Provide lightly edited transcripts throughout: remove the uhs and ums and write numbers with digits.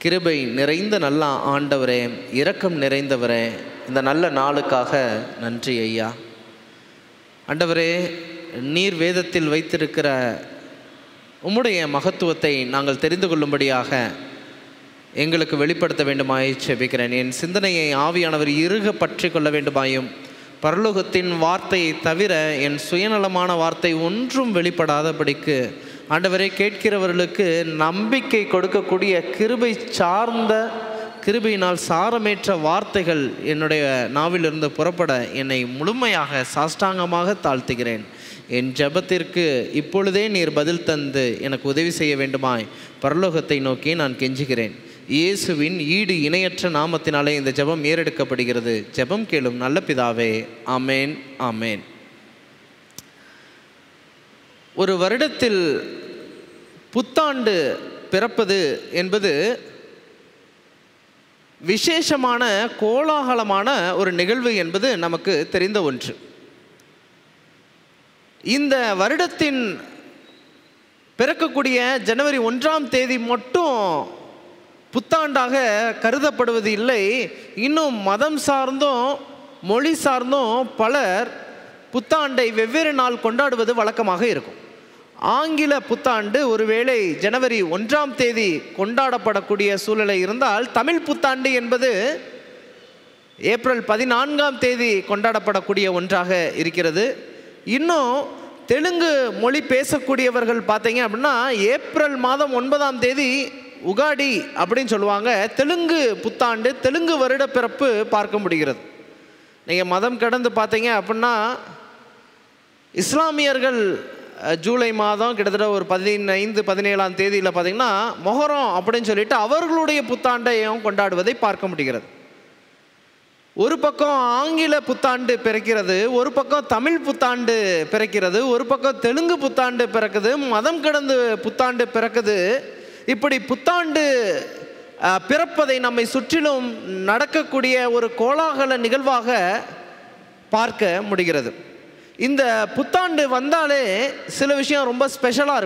கிருபை நிறைந்த நல்ல ஆண்டவரே, இரக்கம் நிறைந்தவரே, இந்த நல்ல நாளுக்காக நன்றி ஐயா. ஆண்டவரே, நீர் வேதத்தில் வைத்திருக்கிற உம்முடைய மகத்துவத்தை நாங்கள் தெரிந்து கொள்ளும்படியாக எங்களுக்கு வெளிப்படுத்த வேண்டுமாய் செபிக்கிறேன். என் சிந்தனையை ஆவியானவர் இறுக பற்றி கொள்ள வேண்டுமாயும், பரலோகத்தின் வார்த்தையை தவிர என் சுயநலமான வார்த்தை ஒன்றும் வெளிப்படாதபடிக்கு ஆண்டவரே, கேட்கிறவர்களுக்கு நம்பிக்கை கொடுக்கக்கூடிய கிருபை சார்ந்த, கிருபையினால் சாரமேற்ற வார்த்தைகள் என்னுடைய நாவிலிருந்து புறப்பட என்னை முழுமையாக சாஷ்டாங்கமாக தாழ்த்துகிறேன். என் ஜெபத்திற்கு இப்பொழுதே நீர் பதில் தந்து எனக்கு உதவி செய்ய வேண்டுமாய் பரலோகத்தை நோக்கி நான் கெஞ்சுகிறேன். இயேசுவின் ஈடு இணையற்ற நாமத்தினாலே இந்த ஜெபம் ஏறெடுக்கப்படுகிறது. ஜெபம் கேளும் நல்ல பிதாவே, ஆமேன், ஆமேன். ஒரு வருடத்தில் புத்தாண்டு பிறப்பது என்பது விசேஷமான கோலாகலமான ஒரு நிகழ்வு என்பது நமக்கு தெரிந்த ஒன்று. இந்த வருடத்தின் பிறக்கக்கூடிய ஜனவரி 1ஆம் தேதி மட்டும் புத்தாண்டாக கருதப்படுவது இல்லை. இன்னும் மதம் சார்ந்தும் மொழி சார்ந்தும் பலர் புத்தாண்டை வெவ்வேறு நாள் கொண்டாடுவது வழக்கமாக இருக்கும். ஆங்கில புத்தாண்டு ஒருவேளை ஜனவரி 1ஆம் தேதி கொண்டாடப்படக்கூடிய சூழ்நிலை இருந்தால், தமிழ் புத்தாண்டு என்பது ஏப்ரல் 14ஆம் தேதி கொண்டாடப்படக்கூடிய ஒன்றாக இருக்கிறது. இன்னும் தெலுங்கு மொழி பேசக்கூடியவர்கள் பார்த்தீங்க அப்படின்னா ஏப்ரல் மாதம் 9ஆம் தேதி உகாடி அப்படின்னு சொல்லுவாங்க. தெலுங்கு புத்தாண்டு, தெலுங்கு வருட பிறப்பு பார்க்க முடிகிறது. நீங்கள் மதம் கடந்து பார்த்தீங்க அப்படின்னா இஸ்லாமியர்கள் ஜூலை மாதம் கிட்டத்தட்ட ஒரு 15-17ஆம் தேதியில் பார்த்தீங்கன்னா மொஹரம் அப்படின்னு சொல்லிட்டு அவர்களுடைய புத்தாண்டையும் கொண்டாடுவதை பார்க்க முடிகிறது. ஒரு பக்கம் ஆங்கில புத்தாண்டு பிறக்கிறது, ஒரு பக்கம் தமிழ் புத்தாண்டு பிறக்கிறது, ஒரு பக்கம் தெலுங்கு புத்தாண்டு பிறக்குது, மதம் கடந்து புத்தாண்டு பிறக்குது. இப்படி புத்தாண்டு பிறப்பதை நம்மை சுற்றிலும் நடக்கக்கூடிய ஒரு கோலாகல நிகழ்வாக பார்க்க முடிகிறது. இந்த புத்தாண்டு வந்தாலே சில விஷயம் ரொம்ப ஸ்பெஷலாக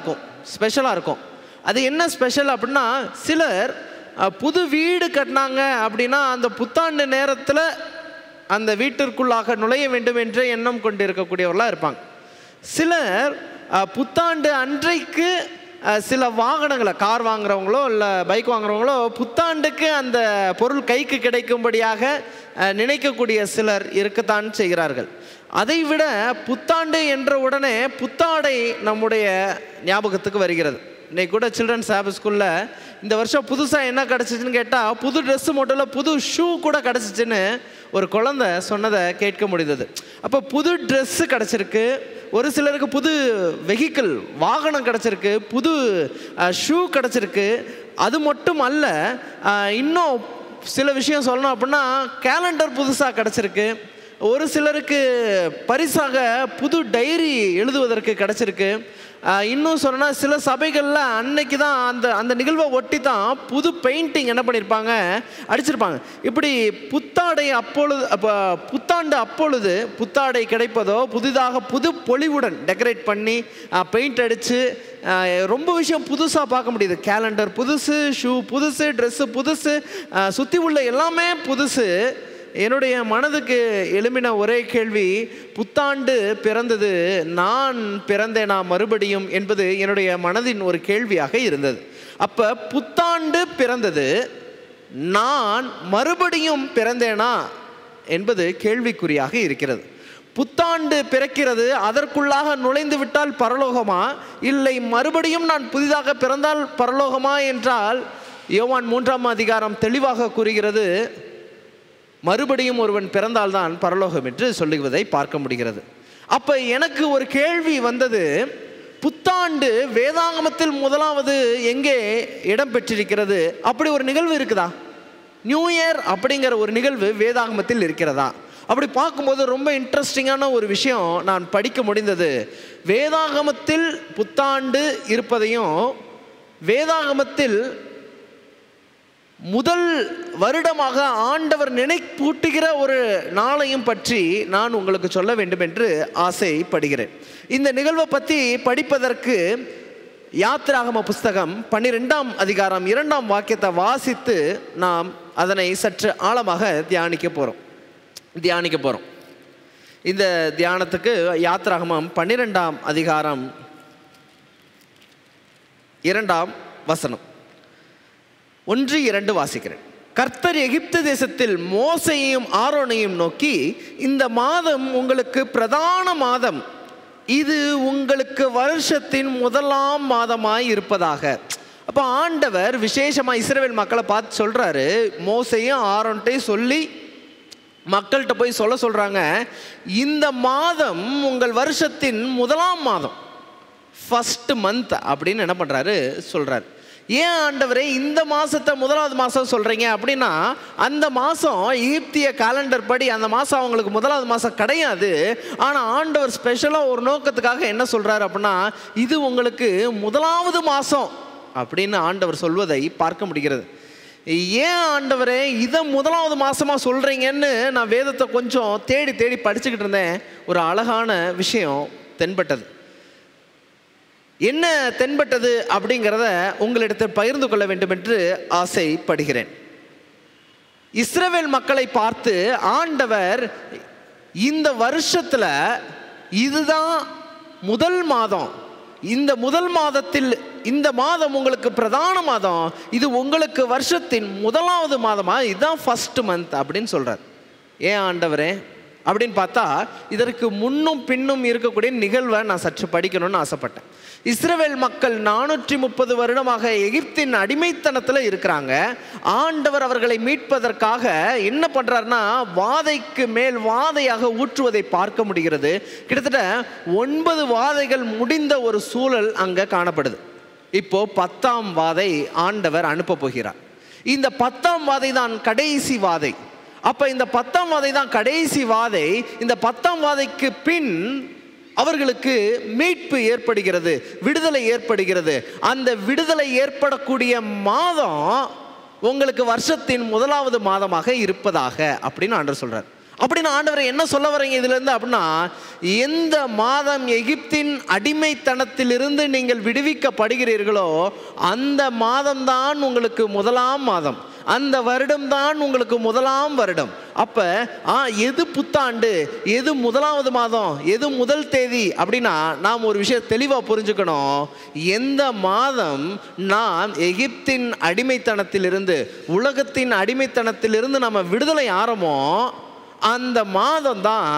இருக்கும். அது என்ன ஸ்பெஷல் அப்படின்னா, சிலர் புது வீடு கட்டினாங்க அப்படின்னா அந்த புத்தாண்டு நேரத்தில் அந்த வீட்டிற்குள்ளாக நுழைய வேண்டும் என்ற எண்ணம் கொண்டு இருக்கக்கூடியவர்களாக இருப்பாங்க. சிலர் புத்தாண்டு அன்றைக்கு சில வாகனங்களை, கார் வாங்குறவங்களோ இல்லை பைக் வாங்குறவங்களோ புத்தாண்டுக்கு அந்த பொருள் கைக்கு கிடைக்கும்படியாக நினைக்கக்கூடிய சிலர் இருக்கத்தான் செய்கிறார்கள். அதைவிட புத்தாண்டு என்ற உடனே புத்தாடை நம்முடைய ஞாபகத்துக்கு வருகிறது. இன்றைக்கி கூட சில்ட்ரன்ஸ் ஹாப் ஸ்கூலில் இந்த வருஷம் புதுசாக என்ன கிடச்சிச்சின்னு கேட்டால் புது ட்ரெஸ்ஸு மட்டும் இல்லை, புது ஷூ கூட கிடச்சிச்சின்னு ஒரு குழந்தை சொன்னதை கேட்க முடிந்தது. அப்போ புது ட்ரெஸ்ஸு கிடச்சிருக்கு, ஒரு சிலருக்கு புது வெஹிக்கிள் வாகனம் கிடச்சிருக்கு, புது ஷூ கிடச்சிருக்கு. அது மட்டும் அல்ல, இன்னும் சில விஷயம் சொல்லணும் அப்படின்னா கேலண்டர் புதுசாக கிடச்சிருக்கு. ஒரு சிலருக்கு பரிசாக புது டைரி எழுதுவதற்கு கிடச்சிருக்கு. இன்னும் சொன்னால் சில சபைகளில் அன்னைக்கு தான் அந்த நிகழ்வை ஒட்டி தான் புது பெயிண்டிங் என்ன பண்ணியிருப்பாங்க, அடிச்சிருப்பாங்க. இப்படி புத்தாண்டு அப்பொழுது புத்தாடை கிடைப்பதோ, புதிதாக புது பொலிவுடன் டெக்கரேட் பண்ணி பெயிண்ட் அடித்து ரொம்ப விஷயம் புதுசாக பார்க்க முடியுது. கேலண்டர் புதுசு, ஷூ புதுசு, ட்ரெஸ்ஸு புதுசு, சுற்றி உள்ள எல்லாமே புதுசு. என்னுடைய மனதுக்கு எழும்பின ஒரே கேள்வி, புத்தாண்டு பிறந்தது, நான் பிறந்தேனா மறுபடியும் என்பது என்னுடைய மனதின் ஒரு கேள்வியாக இருந்தது. அப்போ புத்தாண்டு பிறந்தது, நான் மறுபடியும் பிறந்தேனா என்பது கேள்விக்குறியாக இருக்கிறது. புத்தாண்டு பிறக்கிறது, அதற்குள்ளாக நுழைந்து விட்டால் பரலோகமா, இல்லை மறுபடியும் நான் புதிதாக பிறந்தால் பரலோகமா என்றால் யோவான் 3ஆம் அதிகாரம் தெளிவாக கூறுகிறது, மறுபடியும் ஒருவன் பிறந்தால்தான் பரலோகம் என்று சொல்லுவதை பார்க்க முடிகிறது. அப்போ எனக்கு ஒரு கேள்வி வந்தது, புத்தாண்டு வேதாகமத்தில் முதலாவது எங்கே இடம் பெற்றிருக்கிறது? அப்படி ஒரு நிகழ்வு இருக்குதா? நியூ இயர் அப்படிங்கிற ஒரு நிகழ்வு வேதாகமத்தில் இருக்கிறதா? அப்படி பார்க்கும்போது ரொம்ப இன்ட்ரெஸ்டிங்கான ஒரு விஷயம் நான் படிக்க முடிந்தது. வேதாகமத்தில் புத்தாண்டு இருப்பதையும், வேதாகமத்தில் முதல் வருடமாக ஆண்டவர் நினைப்பூட்டுகிற ஒரு நாளையும் பற்றி நான் உங்களுக்கு சொல்ல வேண்டும் என்று ஆசைப்படுகிறேன். இந்த நிகழ்வை பற்றி படிப்பதற்கு யாத்திராகம புஸ்தகம் 12ஆம் அதிகாரம் 2ஆம் வாக்கியத்தை வாசித்து நாம் அதனை சற்று ஆழமாக தியானிக்க போகிறோம். இந்த தியானத்துக்கு யாத்திராகமம் 12ஆம் அதிகாரம் 2ஆம் வசனம் 1-2 வாசிக்கிறேன். கர்த்தர் எகிப்து தேசத்தில் மோசையையும் ஆரோனையும் நோக்கி, இந்த மாதம் உங்களுக்கு பிரதான மாதம், இது உங்களுக்கு வருஷத்தின் முதலாம் மாதமாய் இருப்பதாக. அப்போ ஆண்டவர் விசேஷமாக இஸ்ரவேல் மக்களை பார்த்து சொல்கிறாரு, மோசையும் ஆரோன்ட்டையும் சொல்லி மக்கள்கிட்ட போய் சொல்கிறாங்க, இந்த மாதம் உங்கள் வருஷத்தின் முதலாம் மாதம், ஃபர்ஸ்ட் மந்த் அப்படின்னு என்ன பண்ணுறாரு சொல்கிறார். ஏன் ஆண்டவரே இந்த மாதத்தை முதலாவது மாதம் சொல்கிறீங்க அப்படின்னா, அந்த மாதம் எகிப்திய கேலண்டர் படி அந்த மாதம் அவங்களுக்கு முதலாவது மாதம் கிடையாது. ஆனால் ஆண்டவர் ஸ்பெஷலாக ஒரு நோக்கத்துக்காக என்ன சொல்கிறார் அப்படின்னா, இது உங்களுக்கு முதலாவது மாதம் அப்படின்னு ஆண்டவர் சொல்வதை பார்க்க முடிகிறது. ஏன் ஆண்டவரே இதை முதலாவது மாதமாக சொல்கிறீங்கன்னு நான் வேதத்தை கொஞ்சம் தேடி தேடி படிச்சுக்கிட்டு இருந்தேன். ஒரு அழகான விஷயம் தென்பட்டது. என்ன தென்பட்டது அப்படிங்கிறத உங்களிடத்தில் பகிர்ந்து கொள்ள வேண்டும் என்று ஆசைப்படுகிறேன். இஸ்ரவேல் மக்களை பார்த்து ஆண்டவர் இந்த வருஷத்தில் இதுதான் முதல் மாதம், இந்த முதல் மாதத்தில் இந்த மாதம் உங்களுக்கு பிரதான மாதம், இது உங்களுக்கு வருஷத்தின் முதலாவது மாதமாக, இதுதான் ஃபர்ஸ்ட் மந்த் அப்படின்னு சொல்கிறார். ஏன் ஆண்டவரே அப்படின்னு பார்த்தா, இதற்கு முன்னும் பின்னும் இருக்கக்கூடிய நிகழ்வை நான் சற்று படிக்கணும்னு ஆசைப்பட்டேன். இஸ்ரவேல் மக்கள் 430 வருடமாக எகிப்தின் அடிமைத்தனத்தில் இருக்கிறாங்க. ஆண்டவர் அவர்களை மீட்பதற்காக என்ன பண்ணுறாருன்னா, வாதைக்கு மேல் வாதையாக ஊற்றுவதை பார்க்க முடிகிறது. கிட்டத்தட்ட 9 வாதைகள் முடிந்த ஒரு சூழல் அங்கே காணப்படுது. இப்போ 10ஆம் வாதை ஆண்டவர் அனுப்ப போகிறார். இந்த 10ஆம் வாதை தான் கடைசி வாதை. அப்போ இந்த 10ஆம் வாதை தான் கடைசி வாதை. இந்த 10ஆம் வாதைக்கு பின் அவர்களுக்கு மீட்பு ஏற்படுகிறது, விடுதலை ஏற்படுகிறது. அந்த விடுதலை ஏற்படக்கூடிய மாதம் உங்களுக்கு வருஷத்தின் முதலாவது மாதமாக இருப்பதாக அப்படின்னு ஆண்டவர் சொல்றார். அப்படின்னு ஆண்டவர் என்ன சொல்ல வரீங்க இதுலேருந்து அப்படின்னா, எந்த மாதம் எகிப்தின் அடிமைத்தனத்திலிருந்து நீங்கள் விடுவிக்கப்படுகிறீர்களோ அந்த மாதம்தான் உங்களுக்கு முதலாம் மாதம், அந்த வருடம்தான் உங்களுக்கு முதலாம் வருடம். அப்போ எது புத்தாண்டு, எது முதலாவது மாதம், எது முதல் தேதி அப்படின்னா நாம் ஒரு விஷயம் தெளிவாக புரிஞ்சுக்கணும். எந்த மாதம் நாம் எகிப்தின் அடிமைத்தனத்திலிருந்து, உலகத்தின் அடிமைத்தனத்திலிருந்து நம்ம விடுதலை ஆறமோ அந்த மாதம் தான்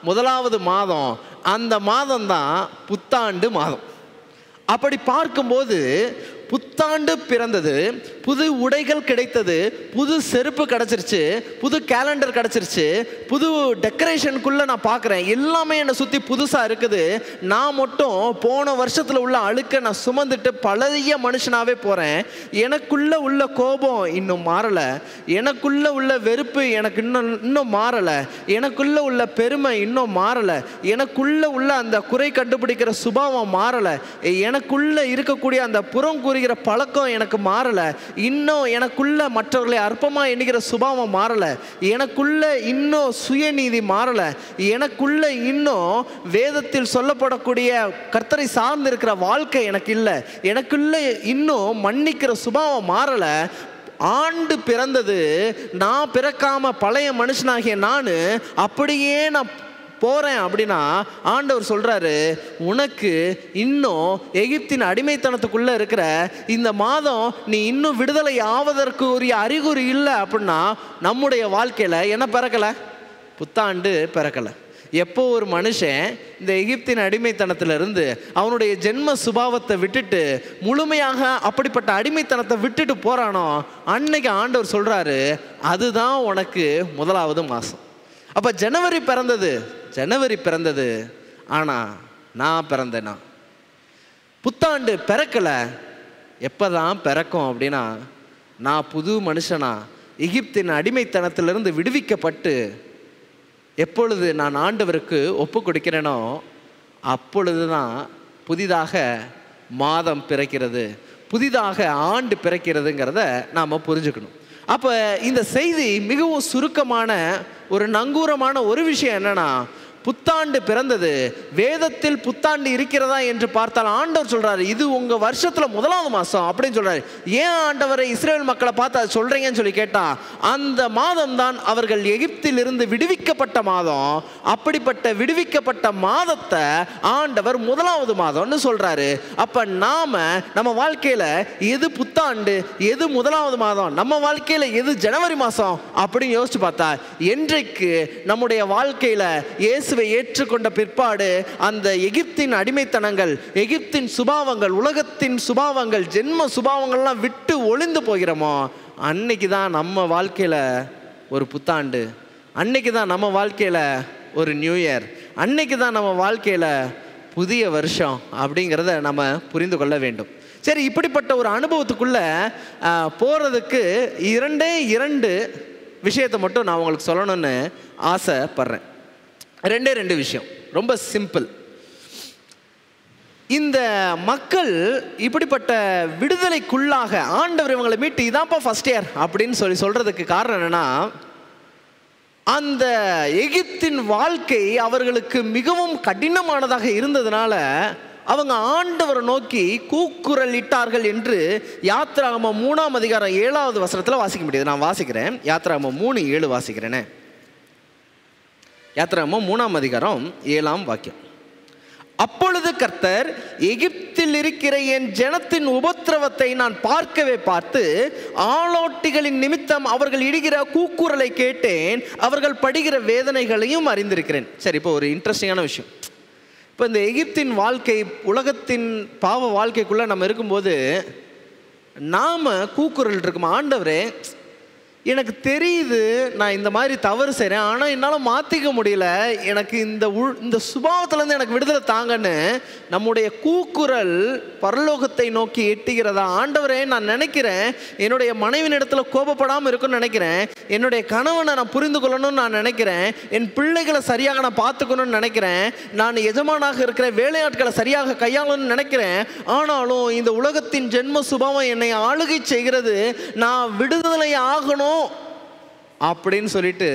முதலாவது மாதம், அந்த மாதம் தான் புத்தாண்டு மாதம். அப்படி பார்க்கும்போது புத்தாண்டு பிறந்தது, புது உடைகள் கிடைத்தது, புது செருப்பு கிடச்சிருச்சு, புது கேலண்டர் கிடச்சிருச்சு, புது டெக்கரேஷனுக்குள்ளே நான் பார்க்குறேன், எல்லாமே என்னை சுற்றி புதுசாக இருக்குது. நான் மட்டும் போன வருஷத்தில் உள்ள அழுக்க நான் சுமந்துட்டு பழைய மனுஷனாகவே போகிறேன். எனக்குள்ளே உள்ள கோபம் இன்னும் மாறலை, எனக்குள்ளே உள்ள வெறுப்பு எனக்கு இன்னும் மாறலை, எனக்குள்ளே உள்ள பெருமை இன்னும் மாறலை, எனக்குள்ளே உள்ள அந்த குறை கண்டுபிடிக்கிற சுபாவம் மாறலை, எனக்குள்ளே இருக்கக்கூடிய அந்த புறங்கூறி பழக்கம் எனக்கு மாறல, இன்னும் எனக்குள்ள மற்றவர்களை அற்பமா எண்ணுகிற சுபாவம் மாறல, எனக்குள்ள இன்னும் சுயநீதி மாறல, எனக்குள்ள இன்னும் வேதத்தில் சொல்லப்படக்கூடிய கர்த்தரை சார்ந்து இருக்கிற வாழ்க்கை எனக்கு இல்லை, எனக்குள்ள இன்னும் மன்னிக்கிற சுபாவம் மாறல. ஆண்டு பிறந்தது, நான் பிறக்காம பழைய மனுஷனாகிய நான் அப்படியே நான் போகிறேன் அப்படின்னா ஆண்டவர் சொல்கிறாரு, உனக்கு இன்னும் எகிப்தின் அடிமைத்தனத்துக்குள்ளே இருக்கிற இந்த மாதம் நீ இன்னும் விடுதலை ஆவதற்கு உரிய அறிகுறி இல்லை அப்படின்னா நம்முடைய வாழ்க்கையில் என்ன பிறக்கலை? புத்தாண்டு பிறக்கலை. எப்போ ஒரு மனுஷன் இந்த எகிப்தின் அடிமைத்தனத்திலிருந்து அவனுடைய ஜென்ம சுபாவத்தை விட்டுட்டு முழுமையாக அப்படிப்பட்ட அடிமைத்தனத்தை விட்டுட்டு போகிறானோ அன்னைக்கு ஆண்டவர் சொல்கிறாரு, அதுதான் உனக்கு முதலாவது மாதம். அப்போ ஜனவரி பிறந்தது, ஆனால் நான் பிறந்தேனா? புத்தாண்டு பிறக்கலை. எப்போ தான் பிறக்கும் அப்படின்னா, நான் புது மனுஷனா எகிப்தின் அடிமைத்தனத்திலிருந்து விடுவிக்கப்பட்டு எப்பொழுது நான் ஆண்டவருக்கு ஒப்பு கொடுக்கிறேனோ அப்பொழுது தான் புதிதாக மாதம் பிறக்கிறது, புதிதாக ஆண்டு பிறக்கிறதுங்கிறத நாம் புரிஞ்சுக்கணும். அப்போ இந்த செய்தி மிகவும் சுருக்கமான ஒரு நங்கூரமான ஒரு விஷயம் என்னன்னா, புத்தாண்டு பிறந்தது, வேதத்தில் புத்தாண்டு இருக்கிறதா என்று பார்த்தால் ஆண்டவர் சொல்றாரு இது உங்க வருஷத்துல முதலாவது மாசம் அப்படின்னு சொல்றாரு. ஏன் ஆண்டவரை இஸ்ரேல் மக்களை பார்த்து அதை சொல்றீங்கன்னு சொல்லி கேட்டா, அந்த மாதம் தான் அவர்கள் எகிப்தில் இருந்து விடுவிக்கப்பட்ட மாதம். அப்படிப்பட்ட விடுவிக்கப்பட்ட மாதத்தை ஆண்டவர் முதலாவது மாதம்னு சொல்றாரு. அப்ப நம்ம வாழ்க்கையில எது புத்தாண்டு, எது முதலாவது மாதம், நம்ம வாழ்க்கையில எது ஜனவரி மாசம் அப்படின்னு யோசிச்சு பார்த்தா, என்றைக்கு நம்முடைய வாழ்க்கையில இயேசுவை ஏற்றுக்கொண்ட பிற்பாடு அந்த எகிப்தின் அடிமைத்தனங்கள், எகிப்தின் சுபாவங்கள், உலகத்தின் சுபாவங்கள், ஜென்ம சுபாவங்கள்லாம் விட்டு ஒளிந்து போகிறோமோ, அன்னைக்கு தான் நம்ம வாழ்க்கையில ஒரு புத்தாண்டு, அன்னைக்கு தான் நம்ம வாழ்க்கையில ஒரு நியூ இயர், அன்னைக்கு தான் நம்ம வாழ்க்கையில புதிய வருஷம் அப்படிங்கிறத நம்ம புரிந்து கொள்ள வேண்டும். சரி, இப்படிப்பட்ட ஒரு அனுபவத்துக்குள்ள போறதுக்கு இரண்டு விஷயத்தை மட்டும் நான் உங்களுக்கு சொல்லணும்னு ஆசைப்படுறேன். ரெண்டு விஷயம், ரொம்ப சிம்பிள். இந்த மக்கள் இப்படிப்பட்ட விடுதலைக்குள்ளாக ஆண்டவர் இவங்களை மீட்டு இதான்ப்பா ஃபர்ஸ்ட் இயர் அப்படின்னு சொல்றதுக்கு காரணம் என்னன்னா, அந்த எகிப்தின் வாழ்க்கை அவர்களுக்கு மிகவும் கடினமானதாக இருந்ததுனால அவங்க ஆண்டவரை நோக்கி கூக்குரல் இட்டார்கள் என்று யாத்திராகமம் 3ஆம் அதிகாரம் 7வது வசனத்தில் வாசிக்க முடியுது. நான் வாசிக்கிறேன், யாத்திராகமம் 3:7 வாசிக்கிறேனே. யாத்திராகமம் 3ஆம் அதிகாரம் 7ஆம் வாக்கியம். அப்பொழுது கர்த்தர், எகிப்தில் இருக்கிற என் ஜனத்தின் உபத்திரவத்தை நான் பார்த்து ஆளோட்டிகளின் நிமித்தம் அவர்கள் இடுகிற கூக்குரலை கேட்டேன், அவர்கள் படுகிற வேதனைகளையும் அறிந்திருக்கிறேன். சரி, இப்போ ஒரு இன்ட்ரெஸ்டிங்கான விஷயம். இப்போ இந்த எகிப்தின் வாழ்க்கை, உலகத்தின் பாவ வாழ்க்கைக்குள்ளே நம்ம இருக்கும்போது நாம் கூக்குரல் இருக்குமா, ஆண்டவரே எனக்கு தெரியுது நான் இந்த மாதிரி தவறு செய்கிறேன், ஆனால் என்னால் மாற்றிக்க முடியல, எனக்கு இந்த சுபாவத்திலேருந்து எனக்கு விடுதலை தாங்கன்னு நம்முடைய கூக்குரல் பரலோகத்தை நோக்கி எட்டுகிறதா? ஆண்டவரே, நான் நினைக்கிறேன் என்னுடைய மனைவியின் இடத்துல கோபப்படாமல் இருக்குன்னு நினைக்கிறேன், என்னுடைய கணவனை நான் புரிந்து கொள்ளணும்னு நான் நினைக்கிறேன், என் பிள்ளைகளை சரியாக நான் பார்த்துக்கணும்னு நினைக்கிறேன், நான் எஜமானாக இருக்கிற வேலையாட்களை சரியாக கையாளணும்னு நினைக்கிறேன், ஆனாலும் இந்த உலகத்தின் ஜென்ம சுபாவம் என்னை ஆளுகை செய்கிறது, நான் விடுதலை ஆகணும் அப்படின்னு சொல்லிட்டு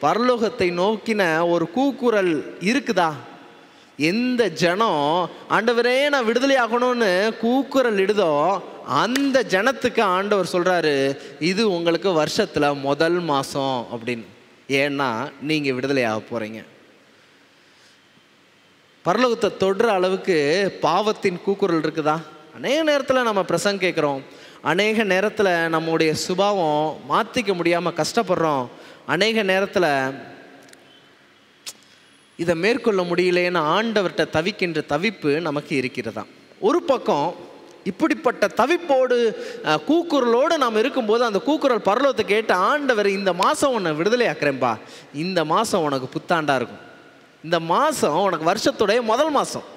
பரலோகத்தை நோக்கின ஒரு கூக்குரல் இருக்குதா? எந்த ஜனம் ஆண்டவரே நான் விடுதலை ஆகணும்னு கூக்குரல் இடுதோ அந்த ஜனத்துக்கு ஆண்டவர் சொல்றாரு, இது உங்களுக்கு வருஷத்துல முதல் மாசம் அப்படின்னு. ஏன்னா நீங்க விடுதலை ஆக போறீங்க. பரலோகத்தை தொடுற அளவுக்கு பாவத்தின் கூக்குரல் இருக்குதா? அநேக நேரத்தில் நம்ம பிரசங்கம் கேட்குறோம், அநேக நேரத்தில் நம்முடைய சுபாவம் மாற்றிக்க முடியாமல் கஷ்டப்படுறோம், அநேக நேரத்தில் இதை மேற்கொள்ள முடியலேன்னு ஆண்டவர்கிட்ட தவிக்கின்ற தவிப்பு நமக்கு இருக்கிறதா? ஒரு பக்கம் இப்படிப்பட்ட தவிப்போடு கூக்குரலோடு நாம் இருக்கும்போது அந்த கூக்குரல் பரலோகத்தை கேட்டு, ஆண்டவர் இந்த மாதம் உன்னை விடுதலை ஆக்குறேன்பா, இந்த மாதம் உனக்கு புத்தாண்டாக இருக்கும், இந்த மாதம் உனக்கு வருஷத்துடைய முதல் மாதம்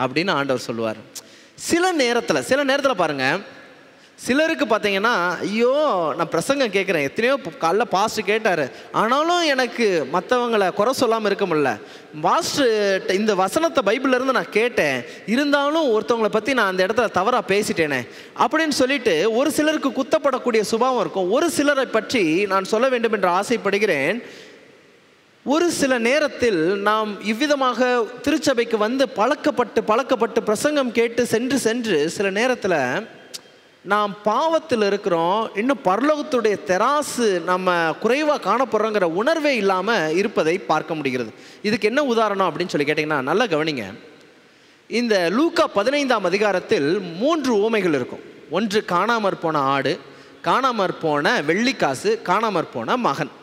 அப்படின்னு ஆண்டவர் சொல்லுவார். சில நேரத்தில் பாருங்கள், சிலருக்கு பார்த்தீங்கன்னா, ஐயோ நான் பிரசங்கம் கேட்குறேன், எத்தனையோ காலைல பாஸ்டர் கேட்டார், ஆனாலும் எனக்கு மற்றவங்களை குறை சொல்லாமல் இருக்க முடியல, பாஸ்டர் இந்த வசனத்தை பைபிள்லேருந்து நான் கேட்டேன், இருந்தாலும் ஒருத்தவங்களை பற்றி நான் அந்த இடத்துல தவறாக பேசிட்டேனே அப்படின்னு சொல்லிட்டு ஒரு சிலருக்கு குத்தப்படக்கூடிய சுபாவம் இருக்கும். ஒரு சிலரை பற்றி நான் சொல்ல வேண்டும் என்று ஆசைப்படுகிறேன். ஒரு சில நேரத்தில் நாம் இவ்விதமாக திருச்சபைக்கு வந்து பழக்கப்பட்டு பிரசங்கம் கேட்டு சென்று சில நேரத்தில் நாம் பாவத்தில் இருக்கிறோம், இன்னும் பரலோகத்துடைய தெராசு நம்ம குறைவாக காணப்படுறோங்கிற உணர்வே இல்லாமல் இருப்பதை பார்க்க முடிகிறது. இதுக்கு என்ன உதாரணம் அப்படின்னு சொல்லி கேட்டிங்கன்னா, நல்லா கவனிங்க. இந்த லூக்கா 15ஆம் அதிகாரத்தில் 3 உவமைகள் இருக்கும். ஒன்று காணாமற் போன ஆடு, காணாமற் போன வெள்ளிக்காசு, காணாமற் போன மகன்.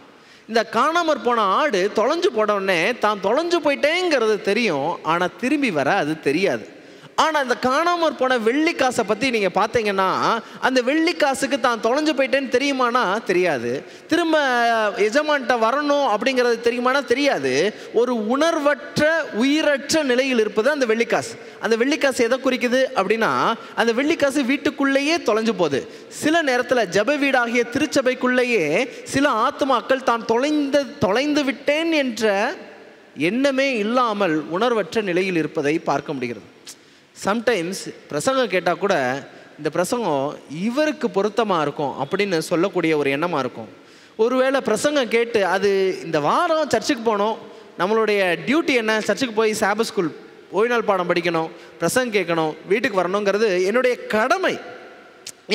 இந்த காணாமற் போன ஆடு தொலைஞ்சு போனோடனே தான் தொலைஞ்சு போயிட்டேங்கிறது தெரியும், ஆனால் திரும்பி வர அது தெரியாது. ஆனால் இந்த காணாமற் போன வெள்ளிக்காசை பற்றி நீங்கள் பார்த்தீங்கன்னா, அந்த வெள்ளிக்காசுக்கு தான் தொலைஞ்சு போயிட்டேன்னு தெரியுமானா தெரியாது, திரும்ப எஜமான்கிட்ட வரணும் அப்படிங்கிறது தெரியுமானா தெரியாது. ஒரு உணர்வற்ற உயிரற்ற நிலையில் இருப்பது அந்த வெள்ளிக்காசு. அந்த வெள்ளிக்காசு எதை குறிக்குது அப்படின்னா, அந்த வெள்ளிக்காசு வீட்டுக்குள்ளேயே தொலைஞ்சு போகுது. சில நேரத்தில் ஜப வீடாகிய திருச்சபைக்குள்ளேயே சில ஆத்மாக்கள் தான் தொலைந்து விட்டேன் என்ற எண்ணமே இல்லாமல் உணர்வற்ற நிலையில் இருப்பதை பார்க்க முடிகிறது. சம்டைம்ஸ் பிரசங்கம் கேட்டால் கூட இந்த பிரசங்கம் இவருக்கு பொருத்தமாக இருக்கும் அப்படின்னு சொல்லக்கூடிய ஒரு எண்ணமாக இருக்கும். ஒருவேளை பிரசங்கம் கேட்டு அது இந்த வாரம் சர்ச்சுக்கு போனோம், நம்மளுடைய டியூட்டி என்ன? சர்ச்சுக்கு போய் சாபத் ஸ்கூல் ஓய்வு நாள் பாடம் படிக்கணும், பிரசங்கம் கேட்கணும், வீட்டுக்கு வரணுங்கிறது என்னுடைய கடமை,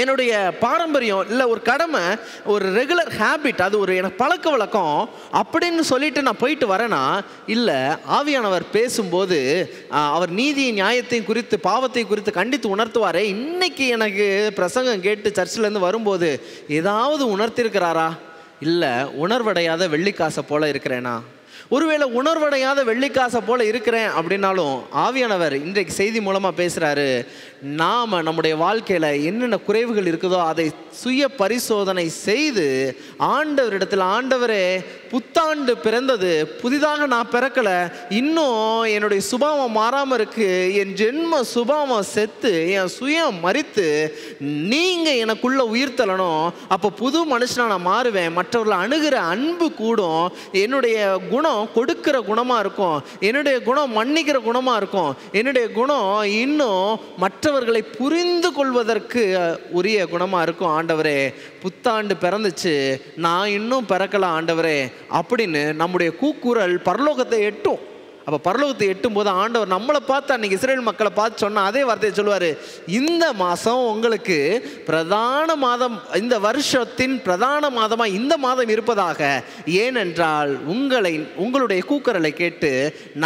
என்னுடைய பாரம்பரியம் இல்லை, ஒரு கடமை, ஒரு ரெகுலர் ஹேபிட், அது ஒரு எனக்கு பழக்க வழக்கம் அப்படின்னு சொல்லிட்டு நான் போயிட்டு வரேன்னா இல்லை. ஆவியானவர் பேசும்போது அவர் நீதியின் நியாயத்தையும் குறித்து பாவத்தை குறித்து கண்டித்து உணர்த்துவாரே. இன்னைக்கு எனக்கு பிரசங்கம் கேட்டு சர்ச்சிலேருந்து வரும்போது ஏதாவது உணர்த்திருக்கிறாரா? இல்லை. உணர்வடையாத வெள்ளிக்காசை போல இருக்கிறேனா? ஒருவேளை உணர்வடையாத வெள்ளிக்காசை போல இருக்கிறேன் அப்படின்னாலும் ஆவியானவர் இன்றைக்கு செய்தி மூலமாக பேசுகிறாரு. நாம் நம்முடைய வாழ்க்கையில் என்னென்ன குறைவுகள் இருக்குதோ அதை சுய பரிசோதனை செய்து ஆண்டவரிடத்தில், ஆண்டவரே புத்தாண்டு பிறந்தது, புதிதாக நான் பிறக்கலை, இன்னும் என்னுடைய சுபாவம் மாறாமல் இருக்குது, என் ஜென்ம சுபாவம் செத்து என் சுயம் மரித்து நீங்கள் எனக்குள்ளே உயிர் தள்ளணும், அப்போ புது மனுஷனாக நான் மாறுவேன், மற்றவர்களை அணுகிற அன்பு கூடும், என்னுடைய குணம் கொடுக்கிற குணமாக இருக்கும், என்னுடைய குணம் மன்னிக்கிற குணமாக இருக்கும், என்னுடைய குணம் இன்னும் மற்றவர்களை புரிந்து கொள்வதற்கு உரிய குணமாக இருக்கும். ஆண்டவரே புத்தாண்டு பிறந்துச்சு, நான் இன்னும் பிறக்கலாம் ஆண்டவரே அப்படின்னு நம்முடைய கூக்குரல் பரலோகத்தை எட்டும். அப்போ பரலோகத்தை எட்டும் போது ஆண்டவர் நம்மளை பார்த்து, அன்றைக்கி இஸ்ரேல் மக்களை பார்த்து சொன்ன அதே வார்த்தையை சொல்லுவார். இந்த மாதம் உங்களுக்கு பிரதான மாதம், இந்த வருஷத்தின் பிரதான மாதமாக இந்த மாதம் இருப்பதாக, ஏனென்றால் உங்களுடைய கூக்குரலை கேட்டு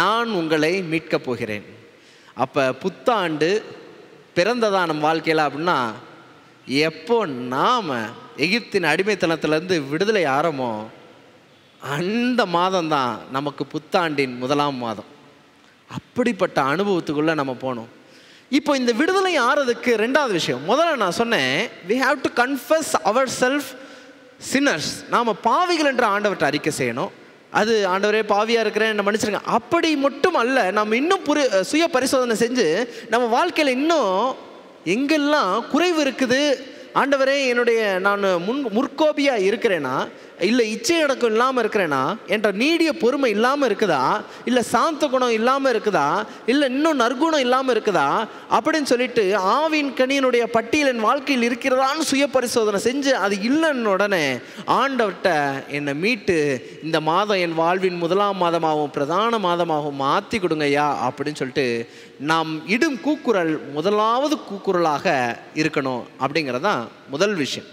நான் உங்களை மீட்கப் போகிறேன். அப்போ புத்தாண்டு பிறந்ததா நம் வாழ்க்கையில் அப்படின்னா எப்போ நாம் எகிப்தின் அடிமைத்தனத்திலேருந்து விடுதலை ஆரம்போ அந்த மாதம்தான் நமக்கு புத்தாண்டின் முதலாம் மாதம். அப்படிப்பட்ட அனுபவத்துக்குள்ளே நம்ம போகணும். இப்போ இந்த விடுதலை ஆறதுக்கு ரெண்டாவது விஷயம், முதல்ல நான் சொன்னேன், we have to confess ourselves sinners. நாம் பாவிகள் என்ற ஆண்டவர்கிட்ட அறிக்கை செய்யணும். அது ஆண்டவரே பாவியாக இருக்கிறேன் என்ன மன்னிச்சிருங்க அப்படி மட்டும் அல்ல, நம்ம இன்னும் சுய பரிசோதனை செஞ்சு நம்ம வாழ்க்கையில் இன்னும் எங்கெல்லாம் குறைவு இருக்குது, ஆண்டவரே என்னுடைய நான் முற்கோபியாக இருக்கிறேன்னா, இல்லை இச்சை அடக்கம் இல்லாமல் இருக்கிறேன்னா, என்ற நீடிய பொறுமை இல்லாமல் இருக்குதா, இல்லை சாந்த குணம் இல்லாமல் இருக்குதா, இல்லை இன்னும் நற்குணம் இல்லாமல் இருக்குதா அப்படின்னு சொல்லிட்டு ஆவின் கனியினுடைய பட்டியல் என் வாழ்க்கையில் இருக்கிறதான்னு சுய பரிசோதனை செஞ்சு அது இல்லைன்னு உடனே ஆண்டவர்கிட்ட என்னை மீட்டு இந்த மாதம் என் வாழ்வின் முதலாம் மாதமாகவும் பிரதான மாதமாகவும் மாற்றி கொடுங்கய்யா அப்படின்னு சொல்லிட்டு நாம் இடும் கூக்குரல் முதலாவது கூக்குரலாக இருக்கணும். அப்படிங்கிறதான் முதல் விஷயம்.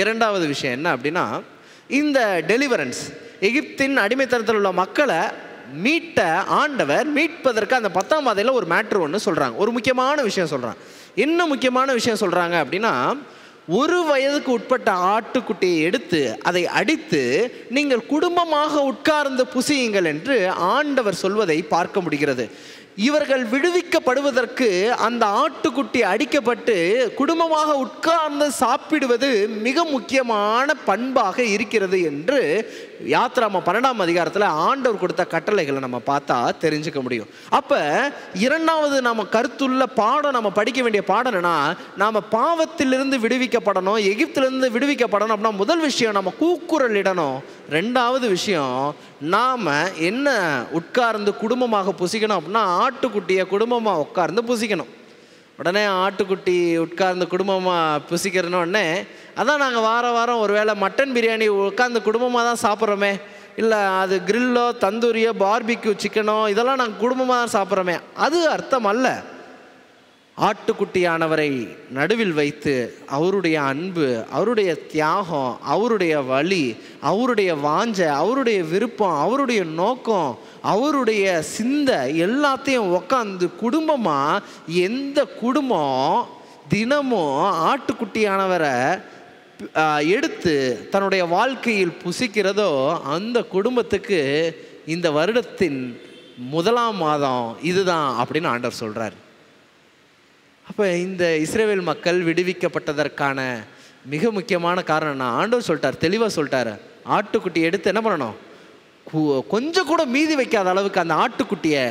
இரண்டாவது விஷயம் என்ன அப்படின்னா, இந்த டெலிவரன்ஸ், எகிப்தின் அடிமைத்தனத்தில் உள்ள மக்களை மீட்ட ஆண்டவர் மீட்பதற்கு அந்த 10ஆம் மாதத்தில் ஒரு மேட்ரு ஒன்று சொல்கிறாங்க, ஒரு முக்கியமான விஷயம் சொல்கிறாங்க. என்ன முக்கியமான விஷயம் சொல்கிறாங்க அப்படின்னா, 1 வயதுக்கு உட்பட்ட ஆட்டுக்குட்டியை எடுத்து அதை அடித்து நீங்கள் குடும்பமாக உட்கார்ந்து புசியுங்கள் என்று ஆண்டவர் சொல்வதை பார்க்க முடிகிறது. இவர்கள் விடுவிக்கப்படுவதற்கு அந்த ஆட்டுக்குட்டி அடிக்கப்பட்டு குடும்பமாக உட்கார்ந்து சாப்பிடுவது மிக முக்கியமான பண்பாக இருக்கிறது என்று யாத்ராம 12ஆம் அதிகாரத்தில் ஆண்டவர் கொடுத்த கட்டளைகளை நம்ம பார்த்தா தெரிஞ்சுக்க முடியும். அப்போ இரண்டாவது நம்ம கருத்துள்ள பாடம், நம்ம படிக்க வேண்டிய பாடம் என்னன்னா, நாம் பாவத்திலிருந்து விடுவிக்கப்படணும், எகிப்திலிருந்து விடுவிக்கப்படணும் அப்படின்னா முதல் விஷயம் நம்ம கூக்குரல் இடணும். ரெண்டாவது விஷயம், நாம் என்ன உட்கார்ந்து குடும்பமாக புசிக்கணும் அப்படின்னா ஆட்டுக்குட்டியை குடும்பமாக உட்கார்ந்து புசிக்கணும். உடனே ஆட்டுக்குட்டி உட்கார்ந்து குடும்பமாக புசிக்கிறனோடனே அதான் நாங்கள் வாரம் ஒரு வேளை மட்டன் பிரியாணி உட்கார்ந்து குடும்பமாக தான் சாப்பிட்றோமே, இல்லை அது கிரில்லோ தந்தூரியோ பார்பிக்யூ சிக்கனோ இதெல்லாம் நாங்கள் குடும்பமாக தான் சாப்பிட்றோமே, அது அர்த்தம் அல்ல. ஆட்டுக்குட்டியானவரை நடுவில் வைத்து அவருடைய அன்பு, அவருடைய தியாகம், அவருடைய வழி, அவருடைய வாஞ்சை, அவருடைய விருப்பம், அவருடைய நோக்கம், அவருடைய சிந்தை எல்லாத்தையும் உக்காந்து குடும்பமாக, எந்த குடும்பம் தினமும் ஆட்டுக்குட்டியானவரை எடுத்து தன்னுடைய வாழ்க்கையில் புசிக்கிறதோ அந்த குடும்பத்துக்கு இந்த வருடத்தின் முதலாம் மாதம் இதுதான் அப்படின்னு ஆண்டவர் சொல்கிறார். அப்போ இந்த இஸ்ரவேல் மக்கள் விடுவிக்கப்பட்டதற்கான மிக முக்கியமான காரணம் நான் ஆண்டவர் சொல்லிட்டார், தெளிவாக சொல்லிட்டார். ஆட்டுக்குட்டி எடுத்து என்ன பண்ணணும், கொஞ்சம் கூட மீதி வைக்காத அளவுக்கு அந்த ஆட்டுக்குட்டியை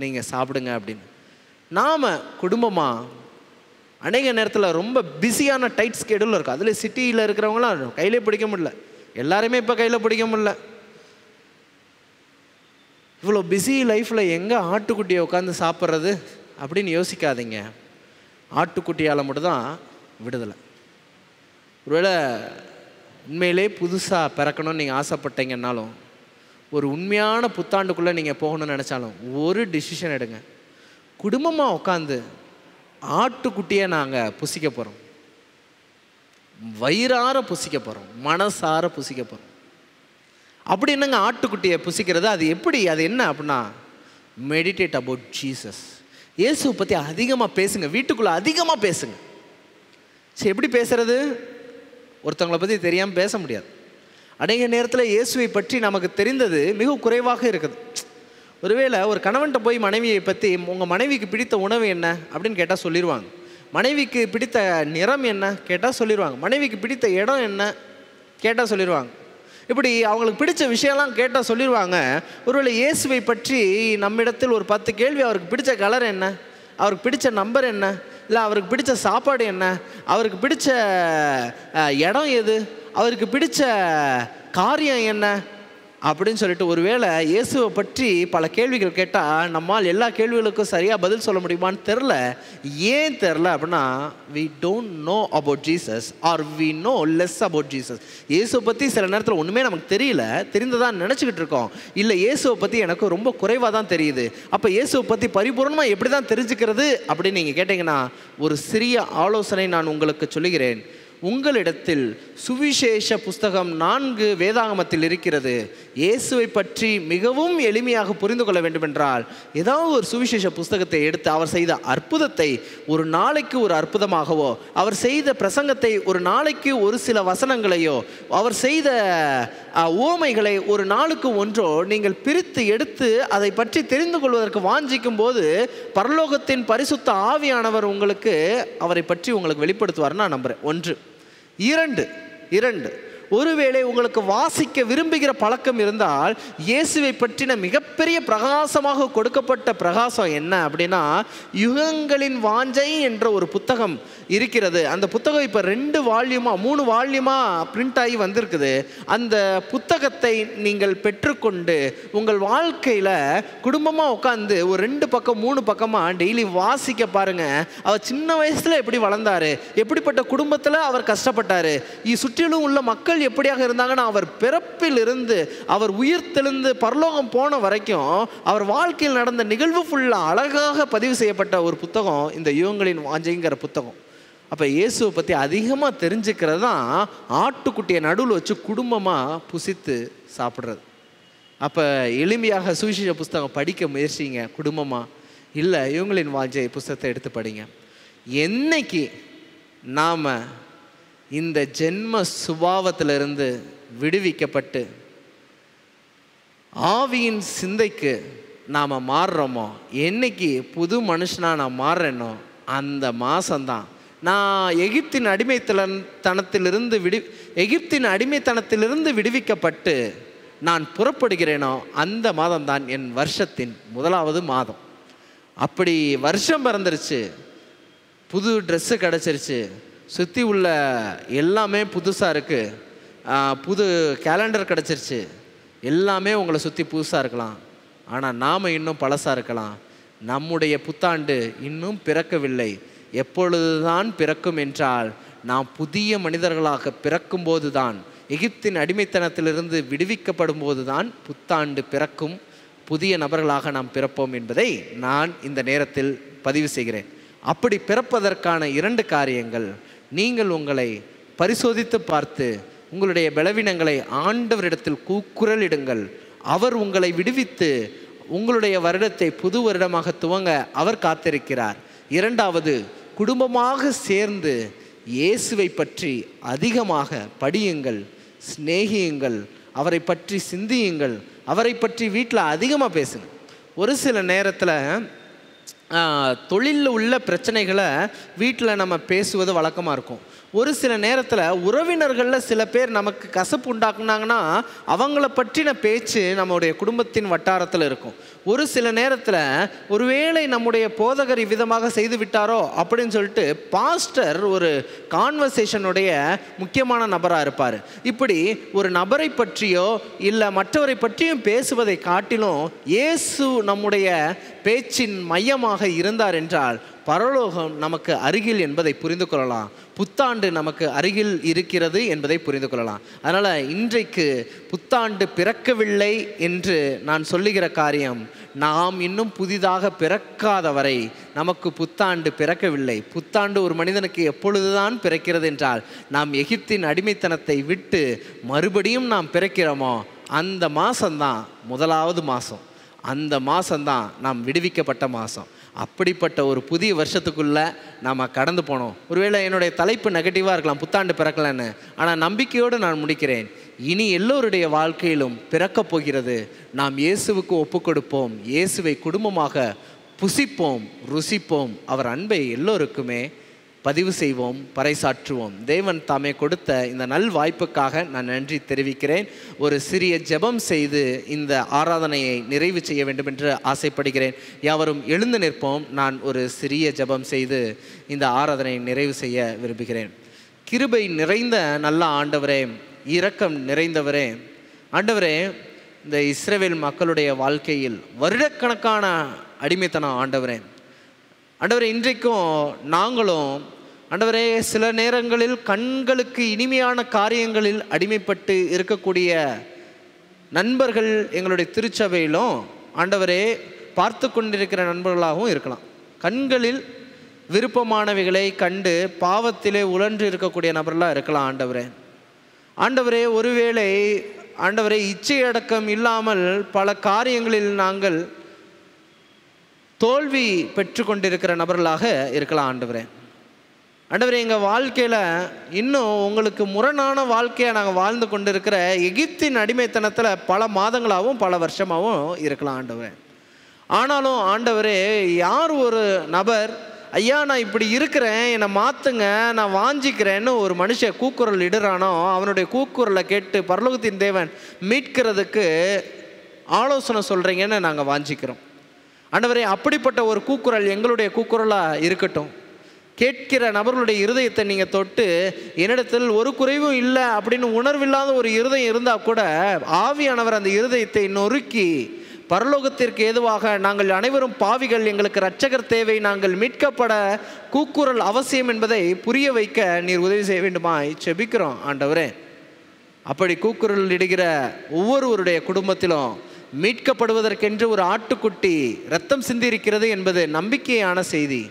நீங்கள் சாப்பிடுங்க அப்படின்னு. நாம் குடும்பமாக அநேக நேரத்தில் ரொம்ப பிஸியான டைட் ஸ்கெடியூல் இருக்கும். அதில் சிட்டியில் இருக்கிறவங்களாம் கையிலே பிடிக்க முடியல, எல்லாருமே இப்போ கையில் பிடிக்க முடியல. இவ்வளோ பிஸி லைஃப்பில் எங்கே ஆட்டுக்குட்டியை உட்காந்து சாப்பிட்றது அப்படின்னு யோசிக்காதீங்க. ஆட்டுக்குட்டியால் மட்டும்தான் விடுதலை. ஒருவேளை உண்மையிலே புதுசாக பிறக்கணும்னு நீங்கள் ஆசைப்பட்டீங்கன்னாலும் ஒரு உண்மையான புத்தாண்டுக்குள்ளே நீங்கள் போகணும்னு நினச்சாலும் ஒரு டிசிஷன் எடுங்க. குடும்பமாக உட்காந்து ஆட்டுக்குட்டியை நாங்கள் புசிக்க போகிறோம், வயிறார புசிக்க போகிறோம், மனசார புசிக்க போகிறோம். அப்படி என்னங்க ஆட்டுக்குட்டியை புசிக்கிறது? அது எப்படி, அது என்ன அப்படின்னா, மெடிடேட் அபவுட் ஜீசஸ். இயேசுவை பற்றி அதிகமாக பேசுங்க, வீட்டுக்குள்ளே அதிகமாக பேசுங்க. சரி, எப்படி பேசுறது? ஒருத்தவங்களை பற்றி தெரியாமல் பேச முடியாது. அநேக நேரத்தில் இயேசுவை பற்றி நமக்கு தெரிந்தது மிக குறைவாக இருக்குது. ஒருவேளை ஒரு கணவன்கிட்ட போய் மனைவியை பற்றி, உங்கள் மனைவிக்கு பிடித்த உணவு என்ன அப்படின்னு கேட்டால் சொல்லிடுவாங்க. மனைவிக்கு பிடித்த நிறம் என்ன கேட்டால் சொல்லிடுவாங்க. மனைவிக்கு பிடித்த இடம் என்ன கேட்டால் சொல்லிடுவாங்க. இப்படி அவங்களுக்கு பிடிச்ச விஷயம்லாம் கேட்டால் சொல்லிடுவாங்க. ஒருவேளை இயேசுவை பற்றி நம்மிடத்தில் ஒரு 10 கேள்வி, அவருக்கு பிடிச்ச கலர் என்ன, அவருக்கு பிடிச்ச நம்பர் என்ன, இல்லை அவருக்கு பிடிச்ச சாப்பாடு என்ன, அவருக்கு பிடிச்ச இடம் எது, அவருக்கு பிடிச்ச காரியம் என்ன அப்படின்னு சொல்லிட்டு ஒருவேளை இயேசுவை பற்றி பல கேள்விகள் கேட்டால் நம்மால் எல்லா கேள்விகளுக்கும் சரியாக பதில் சொல்ல முடியுமான்னு தெரில. ஏன் தெரில அப்படின்னா, we don't know about Jesus or we know less about Jesus. இயேசுவை பற்றி சில நேரத்தில் ஒன்றுமே நமக்கு தெரியல, தெரிந்ததான் நினச்சிக்கிட்டு இருக்கோம். இல்லை, இயேசுவை பற்றி எனக்கு ரொம்ப குறைவாக தான் தெரியுது. அப்போ இயேசுவை பற்றி பரிபூர்ணமாக எப்படி தான் தெரிஞ்சுக்கிறது அப்படின்னு நீங்கள் கேட்டிங்கன்னா, ஒரு சிறிய ஆலோசனை நான் உங்களுக்கு சொல்லுகிறேன். உங்களிடத்தில் சுவிசேஷ புஸ்தகம் 4 வேதாகமத்தில் இருக்கிறது. இயேசுவை பற்றி மிகவும் எளிமையாக புரிந்து கொள்ள வேண்டுமென்றால் ஏதாவது ஒரு சுவிசேஷ புஸ்தகத்தை எடுத்து அவர் செய்த அற்புதத்தை ஒரு நாளைக்கு ஒரு அற்புதமாகவோ, அவர் செய்த பிரசங்கத்தை ஒரு நாளைக்கு ஒரு சில வசனங்களையோ, அவர் செய்த உவமைகளை ஒரு நாளுக்கு ஒன்றோ நீங்கள் பிரித்து எடுத்து அதை பற்றி தெரிந்து கொள்வதற்கு வாஞ்சிக்கும் போது பரலோகத்தின் பரிசுத்த ஆவியானவர் உங்களுக்கு அவரை பற்றி உங்களுக்கு வெளிப்படுத்துவார் நான் நம்புகிறேன். 1. 2, ஒருவேளை உங்களுக்கு வாசிக்க விரும்புகிற பழக்கம் இருந்தால், இயேசுவை பற்றின மிகப்பெரிய பிரகாசமாக கொடுக்கப்பட்ட பிரகாசம் என்ன அப்படின்னா, யுகங்களின் வாஞ்சை என்ற ஒரு புத்தகம் இருக்கிறது. அந்த புத்தகம் இப்போ 2 வால்யூமாக 3 வால்யூமாக பிரிண்ட் ஆகி வந்திருக்குது. அந்த புத்தகத்தை நீங்கள் பெற்றுக்கொண்டு உங்கள் வாழ்க்கையில் குடும்பமாக உட்காந்து ஒரு 2 பக்கம் 3 பக்கமாக டெய்லி வாசிக்க பாருங்கள். அவர் சின்ன வயசில் எப்படி வளர்ந்தார், எப்படிப்பட்ட குடும்பத்தில் அவர் கஷ்டப்பட்டார், சுற்றிலும் உள்ள மக்கள் எப்படியாக இருந்தாங்கன்னா, அவர் பிறப்பிலிருந்து அவர் உயிர் தெழுந்து பரலோகம் போன வரைக்கும் அவர் வாழ்க்கையில் நடந்த நிகழ்வு ஃபுல்லாக அழகாக பதிவு செய்யப்பட்ட ஒரு புத்தகம் இந்த யுகங்களின் வாஞ்சைங்கிற புத்தகம். அப்போ இயேசுவை பற்றி அதிகமாக தெரிஞ்சுக்கிறது தான் ஆட்டுக்குட்டியை நடுவில் வச்சு குடும்பமாக புசித்து சாப்பிட்றது. அப்போ எளிமையாக சுவிசேஷ புஸ்தகம் படிக்க முயற்சிங்க குடும்பமாக. இல்லை, யுகங்களின் வாஞ்சை புஸ்தகத்தை எடுத்து படிங்க. என்னைக்கு நாம் இந்த ஜென்ம சுபாவத்திலிருந்து விடுவிக்கப்பட்டு ஆவியின் சிந்தைக்கு நாம் மாறுறோமோ, என்னைக்கு புது மனுஷனாக நான் மாறுறேனோ அந்த மாதம்தான் நான் எகிப்தின் அடிமைத்தனத்திலிருந்து விடுவிக்கப்பட்டு நான் புறப்படுகிறேனோ அந்த மாதம்தான் என் வருஷத்தின் 1வது மாதம். அப்படி வருஷம் பிறந்துருச்சு, புது ட்ரெஸ்ஸு கிடச்சிருச்சு, சுற்றி உள்ள எல்லாமே புதுசாக இருக்குது, புது கேலண்டர் கிடச்சிருச்சு, எல்லாமே உங்களை சுற்றி புதுசாக இருக்கலாம். ஆனால் நாம் இன்னும் பழசாக இருக்கலாம். நம்முடைய புத்தாண்டு இன்னும் பிறக்கவில்லை. எப்பொழுதுதான் பிறக்கும் என்றால், நாம் புதிய மனிதர்களாக பிறக்கும்போது தான், எகிப்தின் அடிமைத்தனத்திலிருந்து விடுவிக்கப்படும் போது தான் புத்தாண்டு பிறக்கும். புதிய நபர்களாக நாம் பிறப்போம் என்பதை நான் இந்த நேரத்தில் பதிவு செய்கிறேன். அப்படி பிறப்பதற்கான 2 காரியங்கள், நீங்கள் உங்களை பரிசோதித்து பார்த்து உங்களுடைய பலவீனங்களை ஆண்டவரிடத்தில் கூக்குரலிடுங்கள். அவர் உங்களை விடுவித்து உங்களுடைய வருடத்தை புது வருடமாக துவங்க அவர் காத்திருக்கிறார். 2வது, குடும்பமாக சேர்ந்து இயேசுவை பற்றி அதிகமாக படியுங்கள், சிநேகியுங்கள், அவரை பற்றி சிந்தியுங்கள், அவரை பற்றி வீட்டில் அதிகமாக பேசுங்க. ஒரு சில நேரத்தில் தொழிலில் உள்ள பிரச்சனைகளை வீட்டில் நம்ம பேசுவது வழக்கமாக இருக்கும். ஒரு சில நேரத்தில் உறவினர்களில் சில பேர் நமக்கு கசப்பு உண்டாக்குனாங்கன்னா அவங்கள பற்றின பேச்சு நம்முடைய குடும்பத்தின் வட்டாரத்தில் இருக்கும். ஒரு சில நேரத்தில் ஒருவேளை நம்முடைய போதகர் இவ்விதமாக செய்து விட்டாரோ அப்படின்னு சொல்லிட்டு பாஸ்டர் ஒரு கான்வர்சேஷனுடைய முக்கியமான நபராக இருப்பார். இப்படி ஒரு நபரை பற்றியோ இல்லை மற்றவரை பற்றியும் பேசுவதை காட்டிலும் இயேசு நம்முடைய பேச்சின் மையமாக இருந்தார் என்றால் பரலோகம் நமக்கு அருகில் என்பதை புரிந்து கொள்ளலாம். புத்தாண்டு நமக்கு அருகில் இருக்கிறது என்பதை புரிந்து கொள்ளலாம். அதனால் இன்றைக்கு புத்தாண்டு பிறக்கவில்லை என்று நான் சொல்லுகிற காரியம், நாம் இன்னும் புதிதாக பிறக்காத வரை நமக்கு புத்தாண்டு பிறக்கவில்லை. புத்தாண்டு ஒரு மனிதனுக்கு எப்பொழுதுதான் பிறக்கிறது என்றால், நாம் எகிப்தின் அடிமைத்தனத்தை விட்டு மறுபடியும் நாம் பிறக்கிறோமோ அந்த மாதம்தான் முதலாவது மாதம். அந்த மாதம்தான் நாம் விடுவிக்கப்பட்ட மாதம். அப்படிப்பட்ட ஒரு புதிய வருஷத்துக்குள்ளே நாம் கடந்து போனோம். ஒருவேளை என்னுடைய தலைப்பு நெகட்டிவாக இருக்கலாம், புத்தாண்டு பிறக்கலன்னு. ஆனால் நம்பிக்கையோடு நான் முடிக்கிறேன், இனி எல்லோருடைய வாழ்க்கையிலும் பிறக்கப் போகிறது. நாம் இயேசுவுக்கு ஒப்பு கொடுப்போம், இயேசுவை குடும்பமாக புசிப்போம், ருசிப்போம், அவர் அன்பை எல்லோருக்குமே பதிவு செய்வோம், பறைசாற்றுவோம். தேவன் தாமே கொடுத்த இந்த நல் வாய்ப்புக்காக நான் நன்றி தெரிவிக்கிறேன். ஒரு சிறிய ஜெபம் செய்து இந்த ஆராதனையை நிறைவு செய்ய வேண்டும் என்று ஆசைப்படுகிறேன். யாவரும் எழுந்து நிற்போம். நான் ஒரு சிறிய ஜெபம் செய்து இந்த ஆராதனையை நிறைவு செய்ய விரும்புகிறேன். கிருபை நிறைந்த நல்ல ஆண்டவரே, இரக்கம் நிறைந்தவரே, ஆண்டவரே, இந்த இஸ்ரவேல் மக்களுடைய வாழ்க்கையில் வருடக்கணக்கான அடிமைத்தனம் ஆண்டவரே, ஆண்டவரே, இன்றைக்கும் நாங்களும் ஆண்டவரே சில நேரங்களில் கண்களுக்கு இனிமையான காரியங்களில் அடிமைப்பட்டு இருக்கக்கூடிய நண்பர்கள் எங்களுடைய திருச்சபையிலும் ஆண்டவரே பார்த்து கொண்டிருக்கிற நண்பர்களாகவும் இருக்கலாம். கண்களில் விருப்பமானவைகளை கண்டு பாவத்திலே உழன்று இருக்கக்கூடிய நபர்களாக இருக்கலாம். ஆண்டவரே, ஒருவேளை ஆண்டவரே இச்சையடக்கம் இல்லாமல் பல காரியங்களில் நாங்கள் தோல்வி பெற்று கொண்டிருக்கிற நபர்களாக இருக்கலாம். ஆண்டவரே, எங்கள் வாழ்க்கையில் இன்னும் உங்களுக்கு முரணான வாழ்க்கையை நாங்கள் வாழ்ந்து கொண்டு இருக்கிற எகிப்தின் அடிமைத்தனத்தில் பல மாதங்களாகவும் பல வருஷமாகவும் இருக்கலாம். ஆனாலும் ஆண்டவரே, யார் ஒரு நபர், ஐயா நான் இப்படி இருக்கிறேன், என்னை மாற்றுங்க, நான் வாஞ்சிக்கிறேன்னு ஒரு மனுஷன் கூக்குரல் இடுறானோ, அவனுடைய கூக்குரலை கேட்டு பரலோகத்தின் தேவன் மீட்கிறதுக்கு ஆலோசனை சொல்கிறீங்கன்னு நாங்கள் வாஞ்சிக்கிறோம். ஆண்டவரே, அப்படிப்பட்ட ஒரு கூக்குரல் எங்களுடைய கூக்குரலாக இருக்கட்டும். கேட்கிற நபர்களுடைய இருதயத்தை நீங்கள் தொட்டு, என்னிடத்தில் ஒரு குறைவும் இல்லை அப்படின்னு உணர்வில்லாத ஒரு இருதயம் இருந்தால் கூட ஆவியானவர் அந்த இருதயத்தை நொறுக்கி பரலோகத்திற்கு ஏதுவாக, நாங்கள் அனைவரும் பாவிகள், எங்களுக்கு இரட்சகர் தேவை, நாங்கள் மீட்கப்பட கூக்குரல் அவசியம் என்பதை புரிய வைக்க நீர் உதவி செய்ய வேண்டுமாய் செபிக்கிறோம். ஆண்டவரே, அப்படி கூக்குரல் இடுகிற ஒவ்வொருவருடைய குடும்பத்திலும் மீட்கப்படுவதற்கென்று ஒரு ஆட்டுக்குட்டி இரத்தம் சிந்திருக்கிறது என்பது நம்பிக்கையான செய்தி.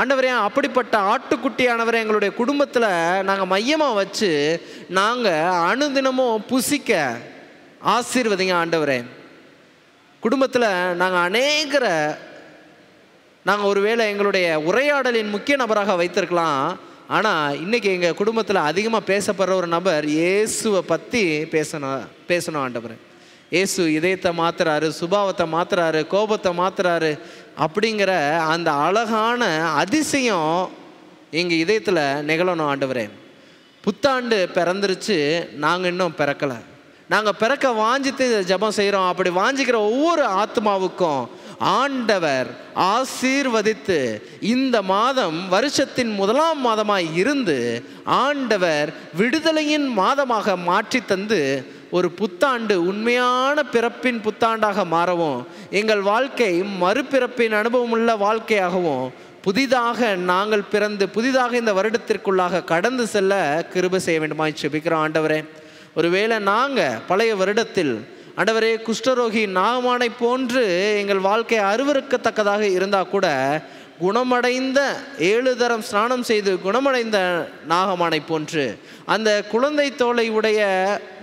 ஆண்டவரே, அப்படிப்பட்ட ஆட்டுக்குட்டியானவரை எங்களுடைய குடும்பத்தில் நாங்கள் மையமாக வச்சு நாங்கள் அனுதினமும் புசிக்க ஆசீர்வதிங்க. ஆண்டவரே, குடும்பத்தில் நாங்கள் ஒருவேளை எங்களுடைய உரையாடலின் முக்கிய நபராக வைத்திருக்கலாம். ஆனால் இன்றைக்கி எங்கள் குடும்பத்தில் அதிகமாக பேசப்படுற ஒரு நபர் இயேசுவை பற்றி பேசணும். ஆண்டவரே, இயேசு இதயத்தை மாற்றுறாரு, சுபாவத்தை மாற்றுறாரு, கோபத்தை மாற்றுறாரு அப்படிங்கிற அந்த அழகான அதிசயம் எங்கள் இதயத்தில் நிகழணும். ஆண்டவரே, புத்தாண்டு பிறந்துருச்சு, நாங்கள் இன்னும் பிறக்கலை. நாங்கள் பிறக்க வாஞ்சித்து ஜெபம் செய்கிறோம். அப்படி வாஞ்சிக்கிற ஒவ்வொரு ஆத்மாவுக்கும் ஆண்டவர் ஆசீர்வதித்து இந்த மாதம் வருஷத்தின் முதலாம் மாதமாய் இருந்து ஆண்டவர் விடுதலையின் மாதமாக மாற்றி தந்து ஒரு புத்தாண்டு உண்மையான பிறப்பின் புத்தாண்டாக மாறவும், எங்கள் வாழ்க்கை மறுபிறப்பின் அனுபவமுள்ள வாழ்க்கையாகவும் புதிதாக நாங்கள் பிறந்து புதிதாக இந்த வருடத்திற்குள்ளாக கடந்து செல்ல கிருபை செய்ய வேண்டுமாய் செபிக்கிறோம். ஆண்டவரே, ஒருவேளை நாங்கள் பழைய வருடத்தில் ஆண்டவரே குஷ்டரோகி நாகமானை போன்று எங்கள் வாழ்க்கை அருவருக்கத்தக்கதாக இருந்தால் கூட, குணமடைந்த 7 தரம் ஸ்நானம் செய்து குணமடைந்த நாகமானை போன்று, அந்த குழந்தை தோலை உடைய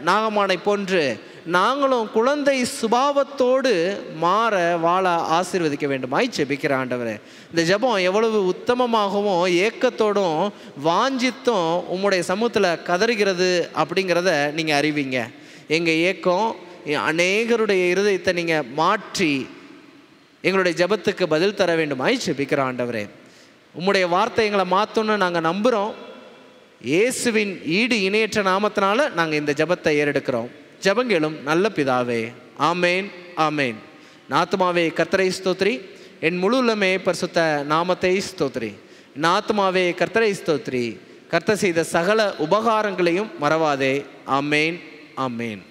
நாகமானை போன்று நாங்களும் குழந்தை சுபாவத்தோடு மாற வாழ ஆசீர்வதிக்க வேண்டுமாய் செபிக்கிற ஆண்டவரே, இந்த ஜெபம் எவ்வளவு உத்தமமாகவும் ஏக்கத்தோடும் வாஞ்சித்தும் உம்முடைய சமூகத்தில் கதறுகிறது அப்படிங்கிறத நீங்கள் அறிவிங்க. எங்கள் ஏக்கம் அநேகருடைய இருதயத்தை நீங்கள் மாற்றி எங்களுடைய ஜெபத்துக்கு பதில் தர வேண்டுமாய் செபிக்கிற ஆண்டவரே, உம்முடைய வார்த்தை எங்களை மாற்றணும்னு நாங்கள் நம்புகிறோம். இயேசுவின் ஈடு இணையற்ற நாமத்தினால நாங்கள் இந்த ஜெபத்தை ஏறெடுக்கிறோம். ஜெபங்களும் நல்ல பிதாவே, ஆமேன், ஆமேன். நாத்துமாவே கர்த்தரை ஸ்தோத்ரி, என் முழு உள்ளமே பரிசுத்த நாமத்தை ஸ்தோத்ரி. நாத்துமாவே கர்த்தரை ஸ்தோத்ரி, கர்த்தர் செய்த சகல உபகாரங்களையும் மறவாதே. ஆமேன், ஆமேன்.